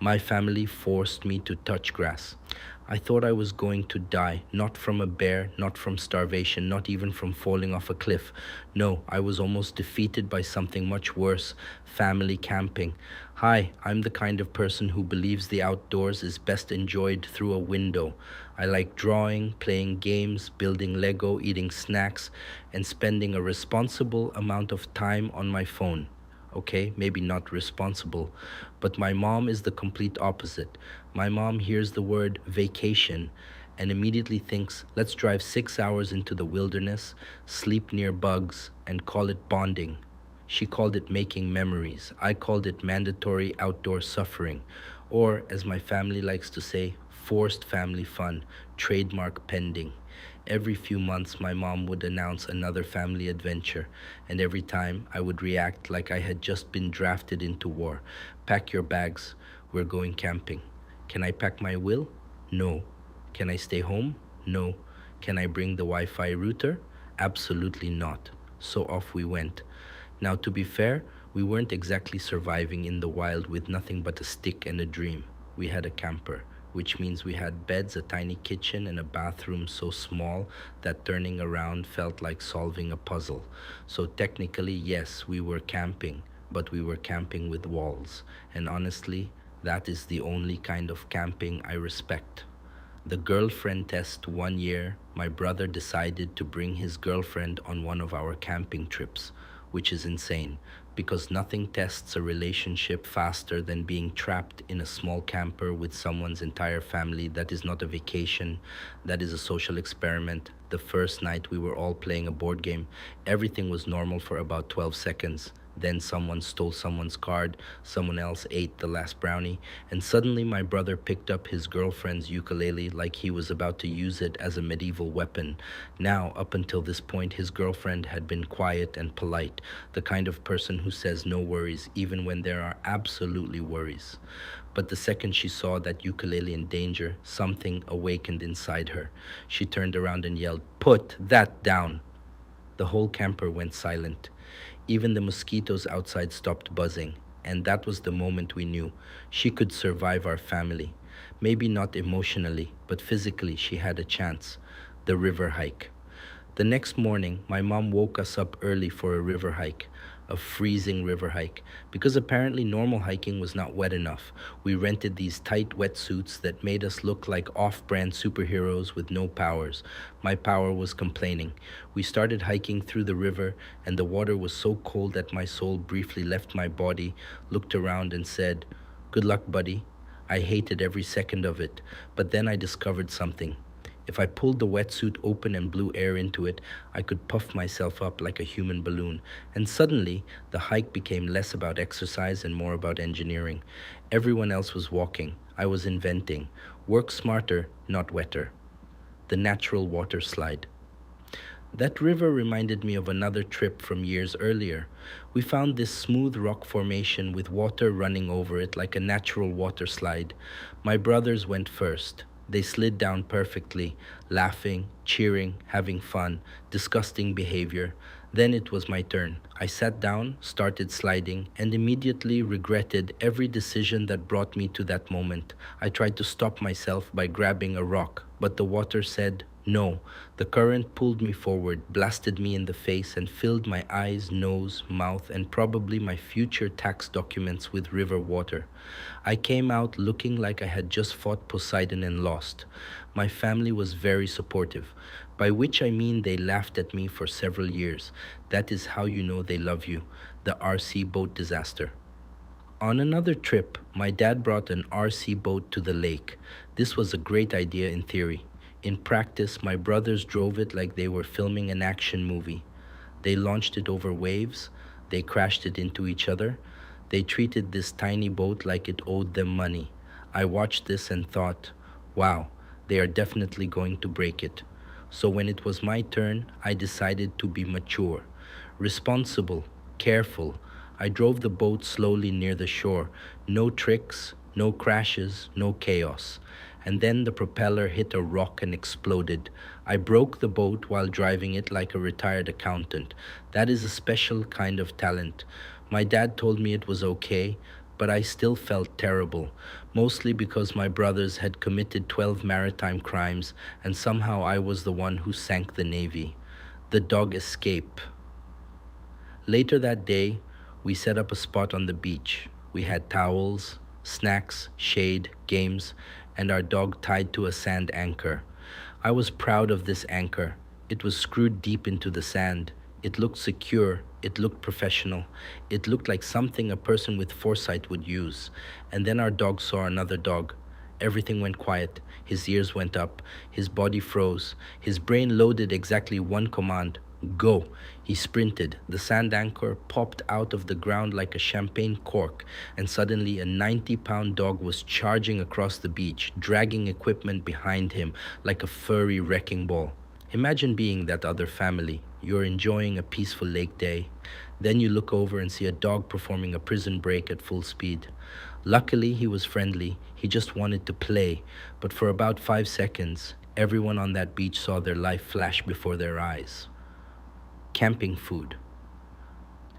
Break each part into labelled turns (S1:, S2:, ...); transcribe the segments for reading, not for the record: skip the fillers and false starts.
S1: My family forced me to touch grass. I thought I was going to die, not from a bear, not from starvation, not even from falling off a cliff. No, I was almost defeated by something much worse: family camping. Hi, I'm the kind of person who believes the outdoors is best enjoyed through a window. I like drawing, playing games, building Lego, eating snacks, and spending a responsible amount of time on my phone. Okay, maybe not responsible, but my mom is the complete opposite. My mom hears the word vacation and immediately thinks, let's drive 6 hours into the wilderness, sleep near bugs, and call it bonding. She called it making memories. I called it mandatory outdoor suffering, or as my family likes to say, forced family fun, trademark pending. Every few months, my mom would announce another family adventure, and every time I would react like I had just been drafted into war. Pack your bags, we're going camping. Can I pack my will? No. Can I stay home? No. Can I bring the Wi Fi router? Absolutely not. So off we went. Now, to be fair, we weren't exactly surviving in the wild with nothing but a stick and a dream. We had a camper, which means we had beds, a tiny kitchen, and a bathroom so small that turning around felt like solving a puzzle. So technically, yes, we were camping, but we were camping with walls. And honestly, that is the only kind of camping I respect. The girlfriend test one year, my brother decided to bring his girlfriend on one of our camping trips, which is insane because nothing tests a relationship faster than being trapped in a small camper with someone's entire family. That is not a vacation, that is a social experiment. The first night we were all playing a board game. Everything was normal for about 12 seconds. Then someone stole someone's card, someone else ate the last brownie, and suddenly my brother picked up his girlfriend's ukulele like he was about to use it as a medieval weapon. Now, up until this point, his girlfriend had been quiet and polite, the kind of person who says no worries even when there are absolutely worries. But the second she saw that ukulele in danger, something awakened inside her. She turned around and yelled, "Put that down!" The whole camper went silent. Even the mosquitoes outside stopped buzzing, and that was the moment we knew she could survive our family. Maybe not emotionally, but physically she had a chance. The river hike. The next morning, my mom woke us up early for a river hike, a freezing river hike, because apparently normal hiking was not wet enough. We rented these tight wetsuits that made us look like off brand superheroes with no powers. My power was complaining. We started hiking through the river, and the water was so cold that my soul briefly left my body, looked around, and said, "Good luck, buddy." I hated every second of it, but then I discovered something. If I pulled the wetsuit open and blew air into it, I could puff myself up like a human balloon. And suddenly, the hike became less about exercise and more about engineering. Everyone else was walking. I was inventing. Work smarter, not wetter. The natural water slide. That river reminded me of another trip from years earlier. We found this smooth rock formation with water running over it like a natural water slide. My brothers went first. They slid down perfectly, laughing, cheering, having fun, disgusting behavior. Then it was my turn. I sat down, started sliding, and immediately regretted every decision that brought me to that moment. I tried to stop myself by grabbing a rock, but the water said, no. The current pulled me forward, blasted me in the face, and filled my eyes, nose, mouth, and probably my future tax documents with river water. I came out looking like I had just fought Poseidon and lost. My family was very supportive, by which I mean they laughed at me for several years. That is how you know they love you. The RC boat disaster. On another trip, my dad brought an RC boat to the lake. This was a great idea in theory. In practice, my brothers drove it like they were filming an action movie. They launched it over waves, they crashed it into each other, they treated this tiny boat like it owed them money. I watched this and thought, wow, they are definitely going to break it. So when it was my turn, I decided to be mature, responsible, careful. I drove the boat slowly near the shore. No tricks, no crashes, no chaos. And then the propeller hit a rock and exploded. I broke the boat while driving it like a retired accountant. That is a special kind of talent. My dad told me it was okay, but I still felt terrible, mostly because my brothers had committed 12 maritime crimes and somehow I was the one who sank the Navy. The dog escape. Later that day, we set up a spot on the beach. We had towels, snacks, shade, games, and our dog tied to a sand anchor. I was proud of this anchor. It was screwed deep into the sand. It looked secure. It looked professional. It looked like something a person with foresight would use. And then our dog saw another dog. Everything went quiet. His ears went up. His body froze. His brain loaded exactly one command: go. He sprinted. The sand anchor popped out of the ground like a champagne cork, and suddenly a 90-pound dog was charging across the beach, dragging equipment behind him like a furry wrecking ball. Imagine being that other family. You're enjoying a peaceful lake day. Then you look over and see a dog performing a prison break at full speed. Luckily, he was friendly. He just wanted to play. But for about 5 seconds, everyone on that beach saw their life flash before their eyes. Camping food.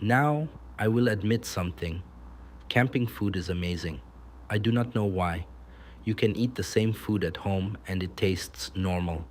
S1: Now, I will admit something. Camping food is amazing. I do not know why. You can eat the same food at home and it tastes normal.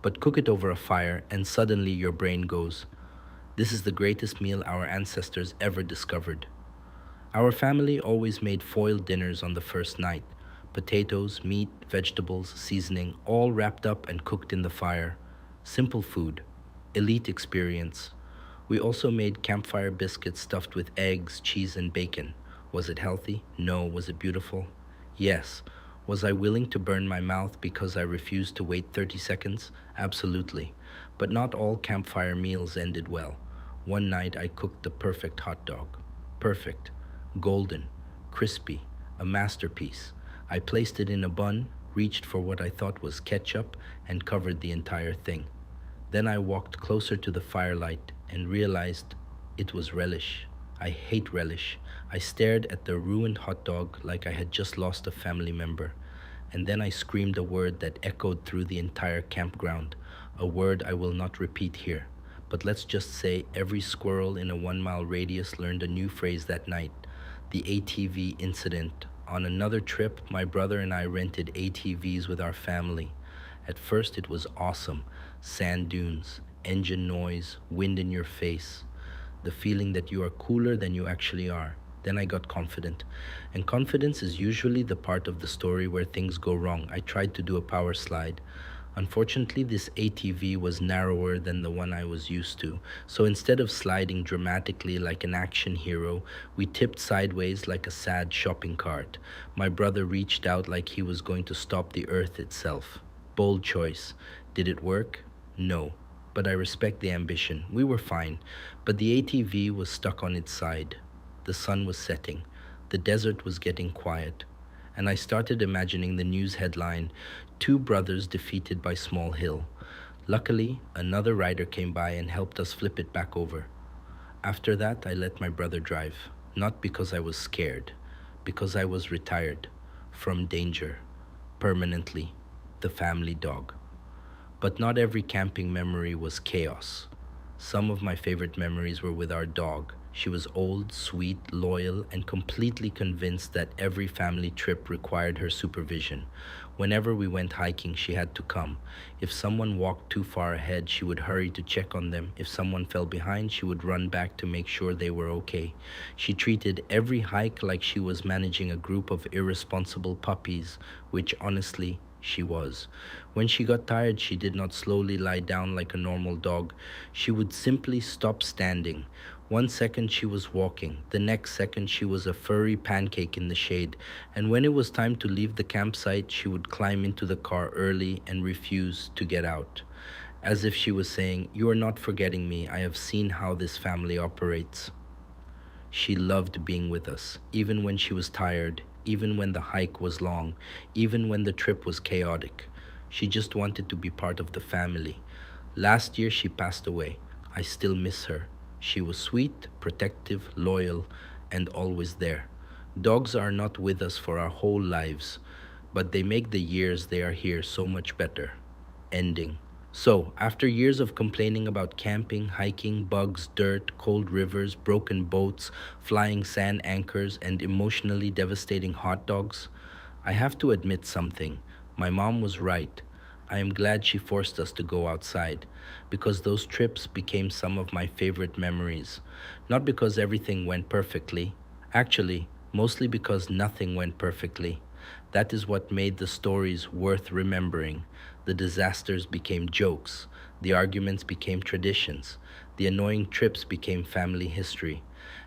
S1: But cook it over a fire and suddenly your brain goes, this is the greatest meal our ancestors ever discovered. Our family always made foiled dinners on the first night: potatoes, meat, vegetables, seasoning, all wrapped up and cooked in the fire. Simple food, elite experience. We also made campfire biscuits stuffed with eggs, cheese, and bacon. Was it healthy? No. Was it beautiful? Yes. Was I willing to burn my mouth because I refused to wait 30 seconds? Absolutely. But not all campfire meals ended well. One night I cooked the perfect hot dog. Perfect. Golden. Crispy. A masterpiece. I placed it in a bun, reached for what I thought was ketchup, and covered the entire thing. Then I walked closer to the firelight and realized it was relish. I hate relish. I stared at the ruined hot dog like I had just lost a family member. And then I screamed a word that echoed through the entire campground, a word I will not repeat here. But let's just say every squirrel in a 1 mile radius learned a new phrase that night: the ATV incident. On another trip, my brother and I rented ATVs with our family. At first, it was awesome: sand dunes, engine noise, wind in your face, the feeling that you are cooler than you actually are. Then I got confident. And confidence is usually the part of the story where things go wrong. I tried to do a power slide. Unfortunately, this ATV was narrower than the one I was used to, so instead of sliding dramatically like an action hero, we tipped sideways like a sad shopping cart. My brother reached out like he was going to stop the earth itself. Bold choice. Did it work? No. But I respect the ambition. We were fine. But the ATV was stuck on its side. The sun was setting. The desert was getting quiet. And I started imagining the news headline: two brothers defeated by small hill. Luckily, another rider came by and helped us flip it back over. After that, I let my brother drive. Not because I was scared, because I was retired from danger, permanently, the family dog. But not every camping memory was chaos. Some of my favorite memories were with our dog. She was old, sweet, loyal, and completely convinced that every family trip required her supervision. Whenever we went hiking, she had to come. If someone walked too far ahead, she would hurry to check on them. If someone fell behind, she would run back to make sure they were okay. She treated every hike like she was managing a group of irresponsible puppies, which honestly, she was. When she got tired, she did not slowly lie down like a normal dog. She would simply stop standing. 1 second she was walking, the next second she was a furry pancake in the shade, and when it was time to leave the campsite, she would climb into the car early and refuse to get out. As if she was saying, "You are not forgetting me, I have seen how this family operates." She loved being with us, even when she was tired, even when the hike was long, even when the trip was chaotic. She just wanted to be part of the family. Last year she passed away. I still miss her. She was sweet, protective, loyal, and always there. Dogs are not with us for our whole lives, but they make the years they are here so much better. Ending. So, after years of complaining about camping, hiking, bugs, dirt, cold rivers, broken boats, flying sand anchors, and emotionally devastating hot dogs, I have to admit something. My mom was right. I am glad she forced us to go outside because those trips became some of my favorite memories. Not because everything went perfectly, actually, mostly because nothing went perfectly. That is what made the stories worth remembering. The disasters became jokes, the arguments became traditions, the annoying trips became family history.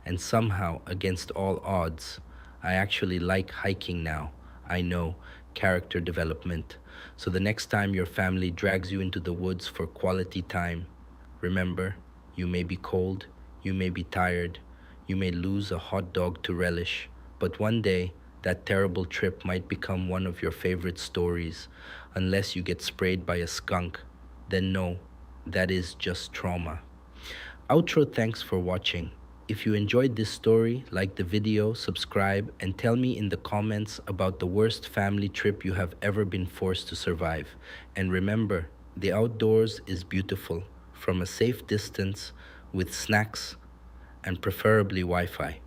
S1: And somehow, against all odds, I actually like hiking now. I know, character development. So the next time your family drags you into the woods for quality time, remember, you may be cold, you may be tired, you may lose a hot dog to relish, but one day that terrible trip might become one of your favorite stories. Unless you get sprayed by a skunk, then no, that is just trauma. Outro, thanks for watching. If you enjoyed this story, like the video, subscribe, and tell me in the comments about the worst family trip you have ever been forced to survive. And remember, the outdoors is beautiful from a safe distance with snacks and preferably Wi Fi.